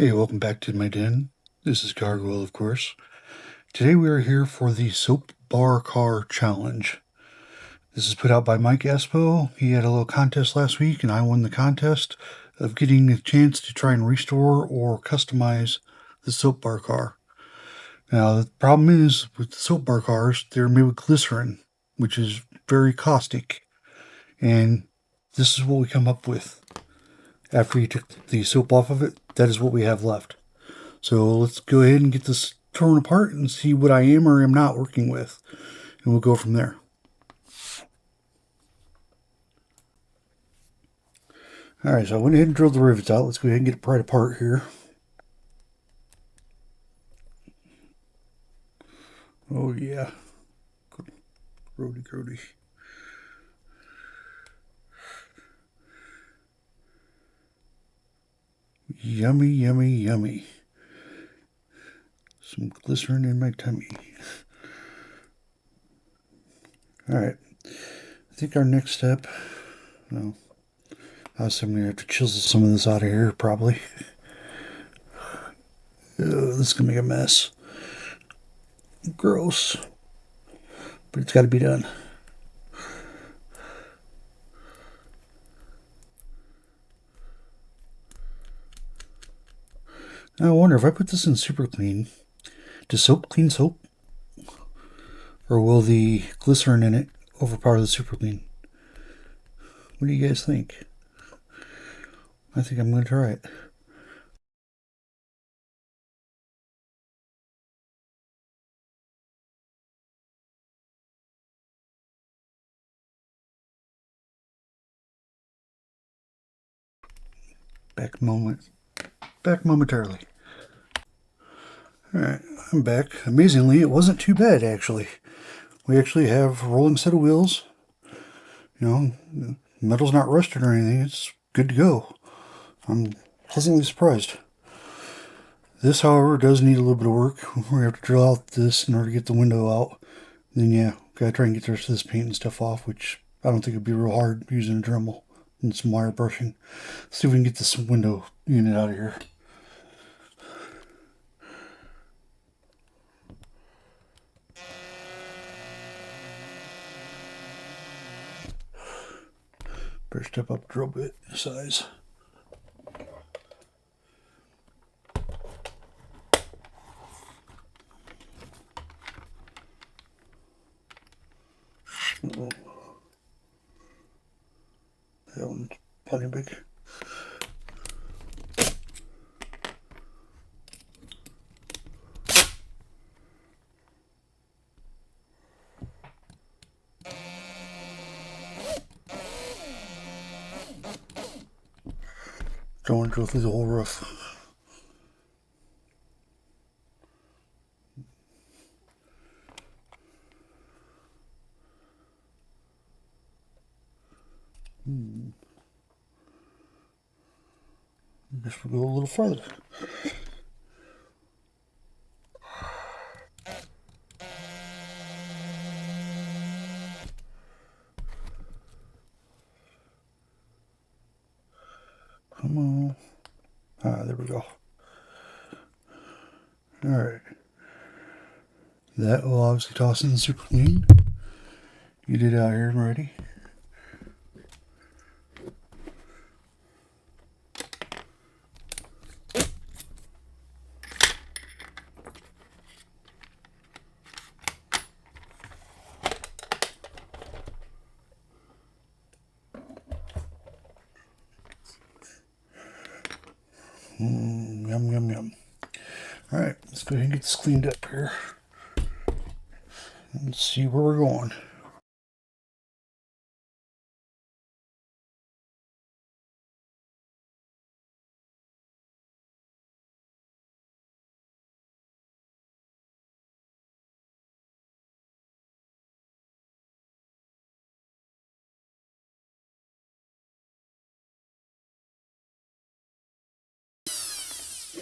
Hey, welcome back to my den. This is Gargoyle, of course. Today we are here for the Soap Bar Car Challenge. This is put out by Mike Espo. He had a little contest last week, and I won the contest of getting a chance to try and restore or customize the soap bar car. Now, the problem is with the soap bar cars, they're made with glycerin, which is very caustic. And this is what we come up with. After you took the soap off of it, that is what we have left. So let's go ahead and get this torn apart and see what I am or am not working with. And we'll go from there. Alright, so I went ahead and drilled the rivets out. Let's go ahead and get it pried apart here. Oh yeah. Grody. Yummy. Some glycerin in my tummy. Alright. I think our next step... No. I'm going to have to chisel some of this out of here, probably. This is going to make a mess. Gross. But it's got to be done. Now I wonder if I put this in super clean, does soap clean soap? Or will the glycerin in it overpower the super clean? What do you guys think? I think I'm going to try it. Back momentarily. Alright, I'm back. Amazingly, it wasn't too bad, actually. We actually have a rolling set of wheels. You know, the metal's not rusted or anything. It's good to go. I'm pleasantly surprised. This, however, does need a little bit of work. We have to drill out this in order to get the window out. And then, yeah, gotta try and get the rest of this paint and stuff off, which I don't think it'd be real hard using a Dremel and some wire brushing. Let's see if we can get this window unit out of here. Better step up a drill bit size. Uh-oh. That one's plenty big. Don't want to drill through the whole roof. I guess we'll go a little further. Come on. There we go. Alright. That will obviously toss in the super clean. Get it out here and ready. Yum. Alright, let's go ahead and get this cleaned up here. And see where we're going.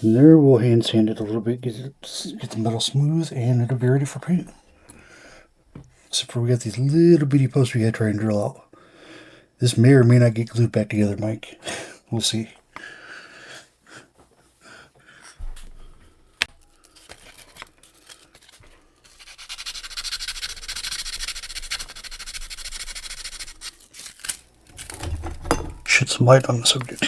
And there, we'll hand sand it a little bit, get the metal smooth, and it'll be ready for paint. Except for we got these little bitty posts we got to try and drill out. This may or may not get glued back together, Mike. We'll see. some light on the subject.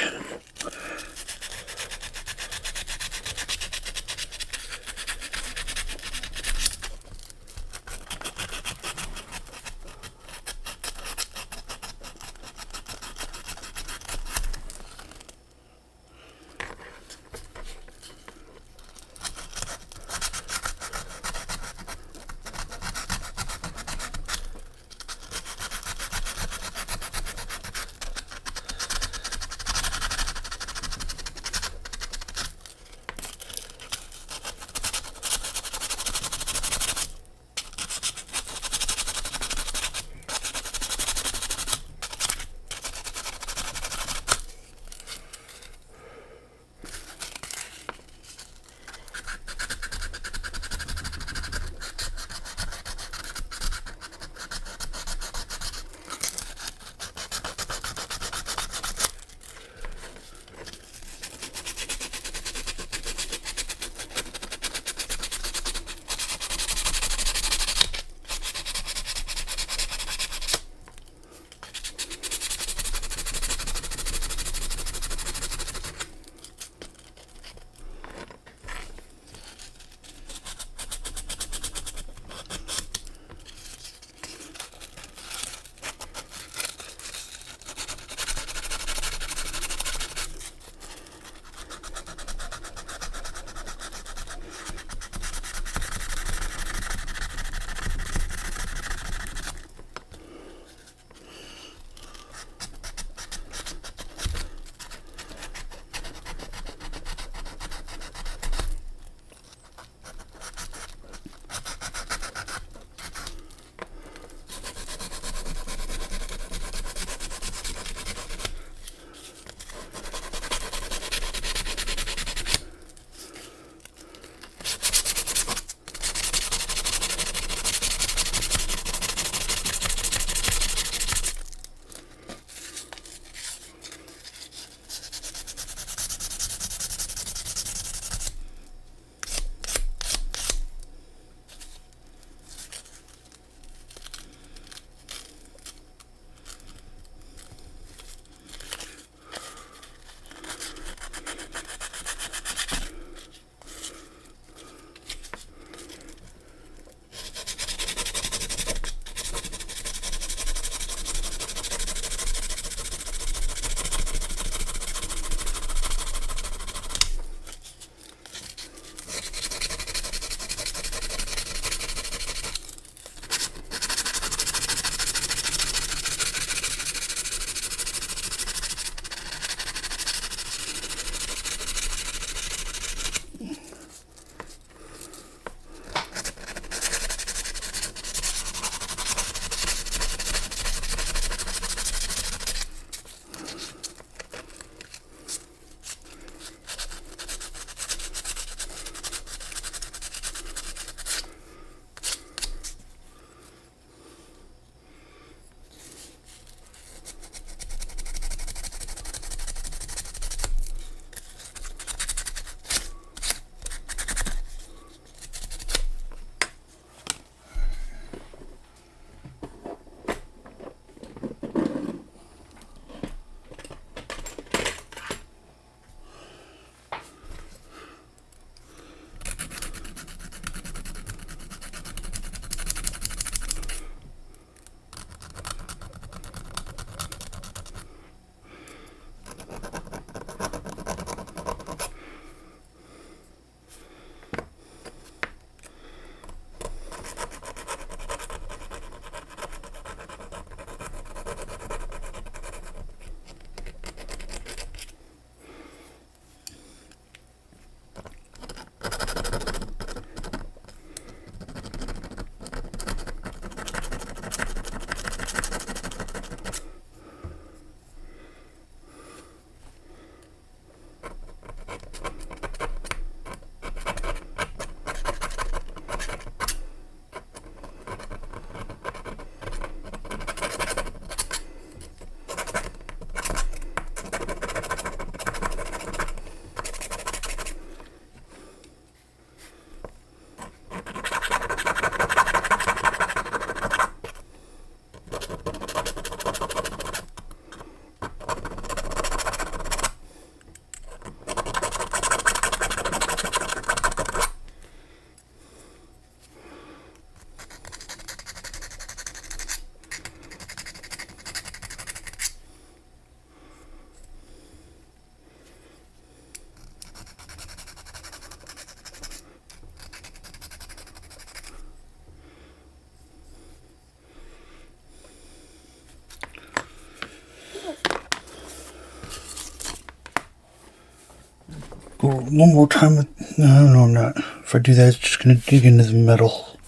Go one more time with... No, I'm not. If I do that, it's just going to dig into the metal.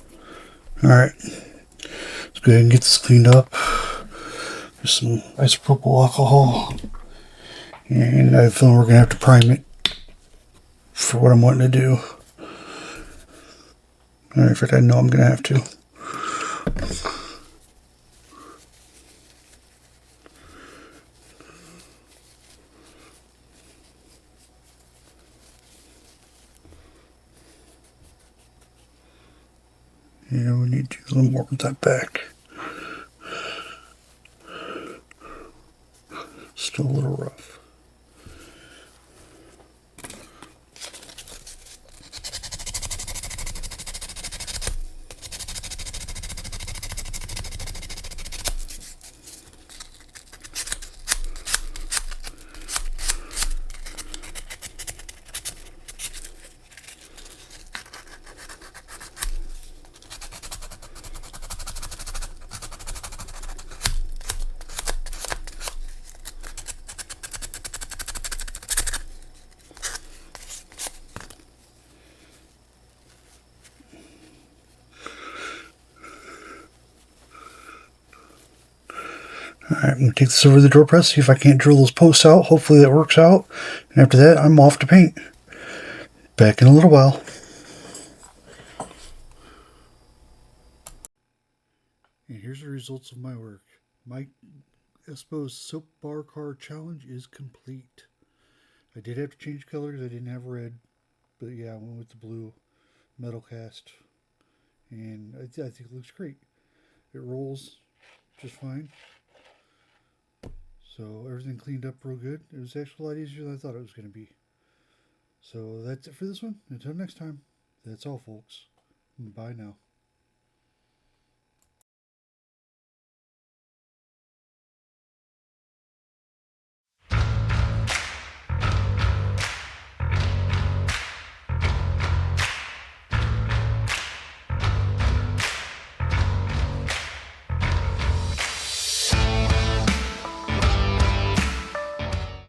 Alright. Let's go ahead and get this cleaned up. There's some isopropyl alcohol. And I have a feeling we're going to have to prime it for what I'm wanting to do. Alright, in fact, I know I'm going to have to. Yeah, we need to do a little more with that back. Still a little rough. Alright, I'm going to take this over to the door press, see if I can't drill those posts out. Hopefully that works out. And after that, I'm off to paint. Back in a little while. And here's the results of my work. My Espos soap bar car challenge is complete. I did have to change colors. I didn't have red. But yeah, I went with the blue metal cast. And I think it looks great. It rolls just fine. So everything cleaned up real good. It was actually a lot easier than I thought it was going to be. So that's it for this one. Until next time, that's all, folks. Bye now.